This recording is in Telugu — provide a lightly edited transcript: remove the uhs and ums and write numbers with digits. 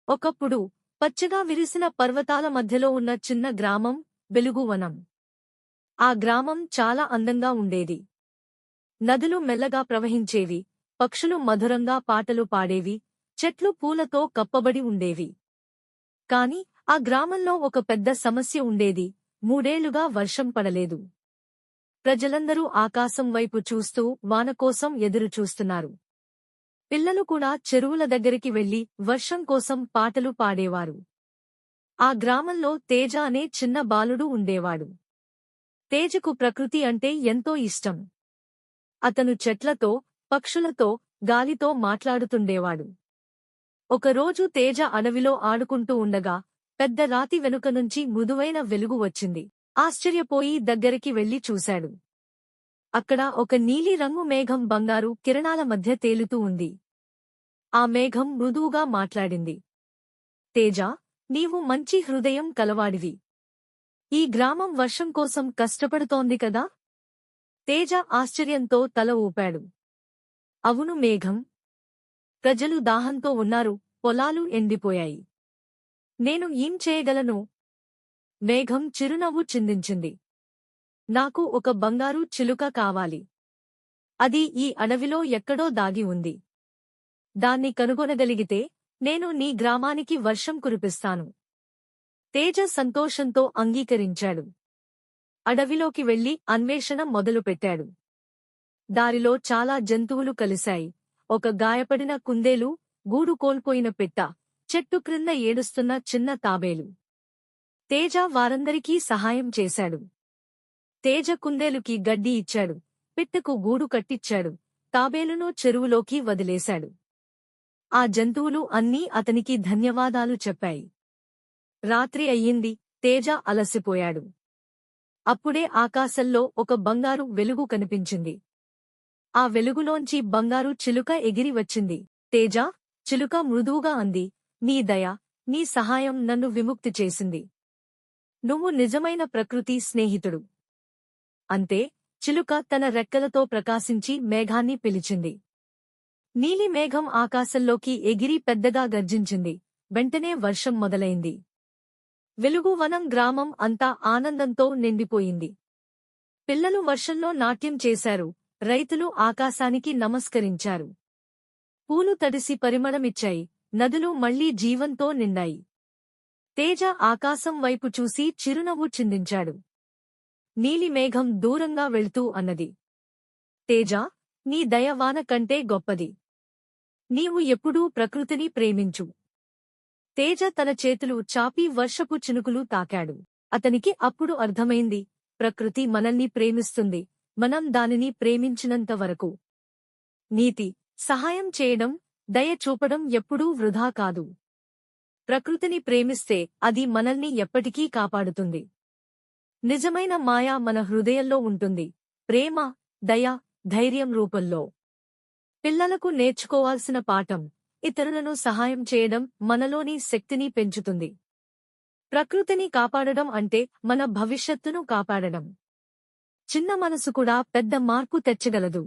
ఒకప్పుడు పచ్చగా విరిసిన పర్వతాల మధ్యలో ఉన్న చిన్న గ్రామం వెలుగువనం. ఆ గ్రామం చాలా అందంగా ఉండేది. నదులు మెల్లగా ప్రవహించేవి, పక్షులు మధురంగా పాటలు పాడేవి, చెట్లు పూలతో కప్పబడి ఉండేవి. కాని ఆ గ్రామంలో ఒక పెద్ద సమస్య ఉండేది. 3 ఏళ్లుగా వర్షం పడలేదు. ప్రజలందరూ ఆకాశం వైపు చూస్తూ వాన కోసం ఎదురుచూస్తున్నారు. పిల్లలు కూడా చెరువుల దగ్గరికి వెళ్లి వర్షం కోసం పాటలు పాడేవారు. ఆ గ్రామంలో తేజ అనే చిన్న బాలుడు ఉండేవాడు. తేజకు ప్రకృతి అంటే ఎంతో ఇష్టం. అతను చెట్లతో, పక్షులతో, గాలితో మాట్లాడుతుండేవాడు. ఒకరోజు తేజ అడవిలో ఆడుకుంటూ ఉండగా పెద్ద రాతి వెనుక నుంచి మృదువైన వెలుగు వచ్చింది. ఆశ్చర్యపోయి దగ్గరికి వెళ్లి చూశాడు. అక్కడ ఒక నీలిరంగు మేఘం బంగారు కిరణాల మధ్య తేలుతూ ఉంది. ఆ మేఘం మృదువుగా మాట్లాడింది. తేజ, నీవు మంచి హృదయం కలవాడివి. ఈ గ్రామం వర్షం కోసం కష్టపడుతోంది కదా? తేజ ఆశ్చర్యంతో తల ఊపాడు. అవును మేఘం. ప్రజలు దాహంతో ఉన్నారు, పొలాలు ఎండిపోయాయి. నేను ఏం చేయగలను? మేఘం చిరునవ్వు చిందించింది. నాకు ఒక బంగారు చిలుక కావాలి. అది ఈ అడవిలో ఎక్కడో దాగి ఉంది. దాన్ని కనుగొనగలిగితే నేను నీ గ్రామానికి వర్షం కురిపిస్తాను. తేజ సంతోషంతో అంగీకరించాడు. అడవిలోకి వెళ్లి అన్వేషణ మొదలుపెట్టాడు. దారిలో చాలా జంతువులు కలిశాయి. ఒక గాయపడిన కుందేలు, గూడు కోల్పోయిన పిట్ట, చెట్టు క్రింద ఏడుస్తున్న చిన్న తాబేలు. తేజ వారందరికీ సహాయం చేశాడు. తేజ కుందేలుకి గడ్డి ఇచ్చాడు, పిట్టకు గూడు కట్టిచ్చాడు, తాబేలును చెరువులోకి వదిలేశాడు. ఆ జంతువులు అన్నీ అతనికి ధన్యవాదాలు చెప్పాయి. రాత్రి అయ్యింది. తేజ అలసిపోయాడు. అప్పుడే ఆకాశంలో ఒక బంగారు వెలుగు కనిపించింది. ఆ వెలుగులోంచి బంగారు చిలుక ఎగిరి వచ్చింది. తేజ, చిలుక మృదువుగా అంది, నీ దయ, నీ సహాయం నన్ను విముక్తి చేసింది. నువ్వు నిజమైన ప్రకృతి స్నేహితుడు. అంతే, చిలుక తన రెక్కలతో ప్రకాశించి మేఘాన్ని పిలిచింది. నీలి మేఘం ఆకాశంలోకి ఎగిరి పెద్దగా గర్జించింది. వెంటనే వర్షం మొదలైంది. వెలుగువనం గ్రామం అంతా ఆనందంతో నిండిపోయింది. పిల్లలు వర్షంలో నాట్యం చేశారు, రైతులు ఆకాశానికి నమస్కరించారు. పూలు తడిసి పరిమళమిచ్చాయి, నదులు మళ్లీ జీవంతో నిండాయి. తేజ ఆకాశం వైపు చూసి చిరునవ్వు చిందించాడు. నీలి మేఘం దూరంగా వెళ్తూ అన్నది, తేజ, నీ దయ వాన కంటే గొప్పది. నీవు ఎప్పుడూ ప్రకృతిని ప్రేమించు. తేజ తన చేతులు చాపి వర్షపు చినుకులు తాకాడు. అతనికి అప్పుడు అర్థమైంది, ప్రకృతి మనల్ని ప్రేమిస్తుంది, మనం దానిని ప్రేమించినంత వరకు. నీతి, సహాయం చేయడం, దయ చూపడం ఎప్పుడూ వృధా కాదు. ప్రకృతిని ప్రేమిస్తే అది మనల్ని ఎప్పటికీ కాపాడుతుంది. నిజమైన మాయ మన హృదయంలో ఉంటుంది, ప్రేమ, దయ, ధైర్యం రూపంలో. పిల్లలకు నేర్చుకోవాల్సిన పాఠం, ఇతరులను సహాయం చేయడం మనలోని శక్తిని పెంచుతుంది. ప్రకృతిని కాపాడడం అంటే మన భవిష్యత్తును కాపాడడం. చిన్న మనసు కూడా పెద్ద మార్పు తెచ్చగలదు.